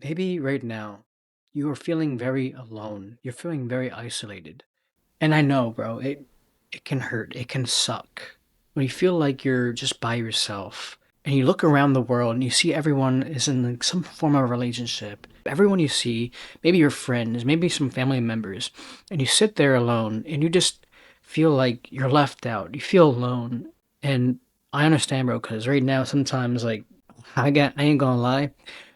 Maybe right now you are feeling very alone. You're feeling very isolated. And I know, bro, it can hurt. It can suck. When you feel like you're just by yourself and you look around the world and you see everyone is in like some form of relationship. Everyone you see, maybe your friends, maybe some family members, and you sit there alone and you just feel like you're left out. You feel alone. And I understand, bro, because right now sometimes like I ain't gonna lie.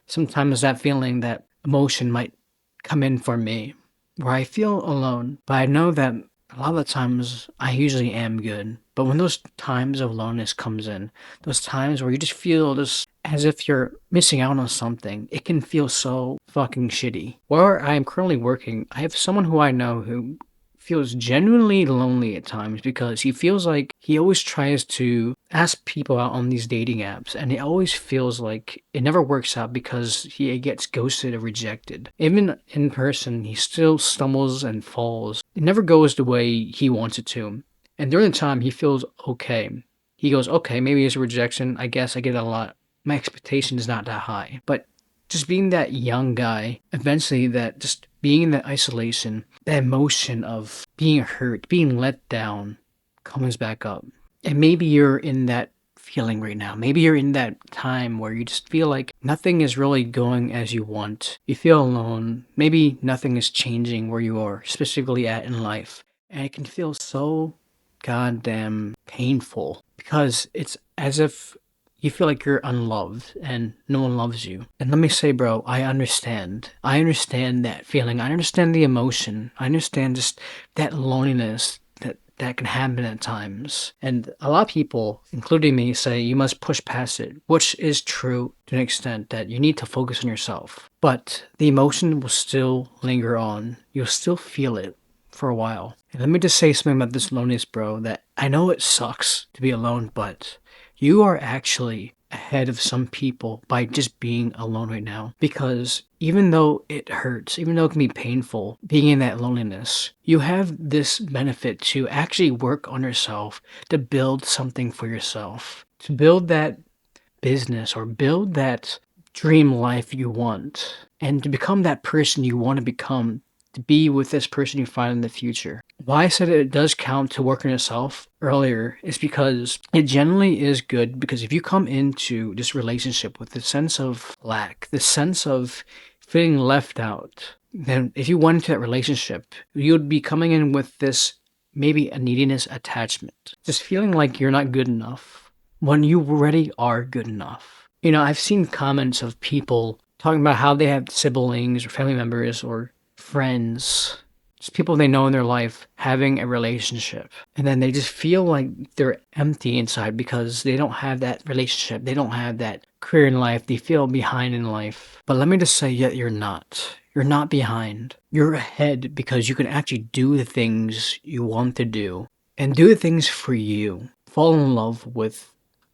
Sometimes that feeling, that emotion might come in for me, where I feel alone, but I know that a lot of the times I usually am good. But when those times of aloneness comes in, those times where you just feel just as if you're missing out on something, it can feel so fucking shitty. Where I am currently working, I have someone who I know who feels genuinely lonely at times because he feels like he always tries to ask people out on these dating apps and it always feels like it never works out because he gets ghosted or rejected. Even in person, he still stumbles and falls. It never goes the way he wants it to. And during the time, he feels okay. He goes, okay, maybe it's a rejection. I guess I get a lot. My expectation is not that high. But just being that young guy, eventually that just being in that isolation, that emotion of being hurt, being let down comes back up. And maybe you're in that feeling right now. Maybe you're in that time where you just feel like nothing is really going as you want. You feel alone. Maybe nothing is changing where you are specifically at in life. And it can feel so goddamn painful because it's as if you feel like you're unloved and no one loves you. And let me say, bro, I understand. I understand that feeling. I understand the emotion. I understand just that loneliness that can happen at times. And a lot of people, including me, say you must push past it, which is true to an extent that you need to focus on yourself. But the emotion will still linger on. You'll still feel it for a while. And let me just say something about this loneliness, bro, that I know it sucks to be alone, but you are actually ahead of some people by just being alone right now. Because even though it hurts, even though it can be painful, being in that loneliness, you have this benefit to actually work on yourself, to build something for yourself, to build that business or build that dream life you want, and to become that person you want to become, to be with this person you find in the future. Why I said it does count to work on yourself earlier is because it generally is good because if you come into this relationship with the sense of lack, the sense of feeling left out, then if you went into that relationship, you'd be coming in with this maybe a neediness attachment, just feeling like you're not good enough when you already are good enough. I've seen comments of people talking about how they have siblings or family members or friends, just people they know in their life having a relationship. And then they just feel like they're empty inside because they don't have that relationship. They don't have that career in life. They feel behind in life. But let me just say, yet you're not. You're not behind. You're ahead because you can actually do the things you want to do and do the things for you. Fall in love with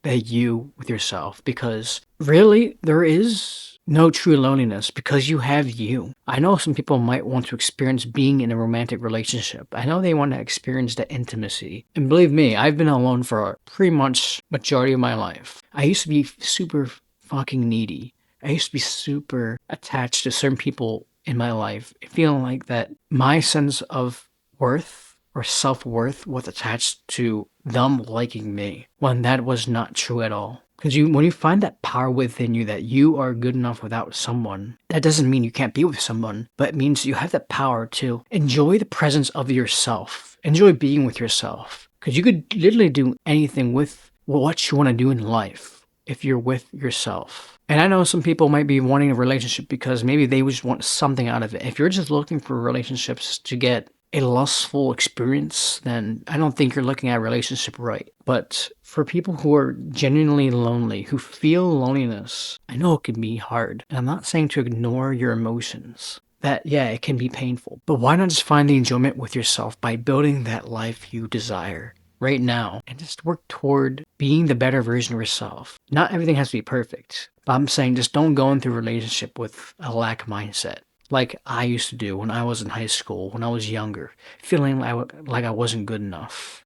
you with yourself because really there is no true loneliness because you have you. I know some people might want to experience being in a romantic relationship. I know they want to experience that intimacy. And believe me, I've been alone for pretty much majority of my life. I used to be super fucking needy. I used to be super attached to certain people in my life, feeling like that my sense of worth or self-worth was attached to them liking me when that was not true at all. Because when you find that power within you that you are good enough without someone, that doesn't mean you can't be with someone, but it means you have that power to enjoy the presence of yourself, enjoy being with yourself. Because you could literally do anything with what you want to do in life if you're with yourself. And I know some people might be wanting a relationship because maybe they just want something out of it. If you're just looking for relationships to get a lustful experience, then I don't think you're looking at a relationship right. But for people who are genuinely lonely, who feel loneliness, I know it can be hard. And I'm not saying to ignore your emotions. That, yeah, it can be painful. But why not just find the enjoyment with yourself by building that life you desire right now and just work toward being the better version of yourself? Not everything has to be perfect. But I'm saying just don't go into a relationship with a lack mindset like I used to do when I was in high school, when I was younger, feeling like I wasn't good enough.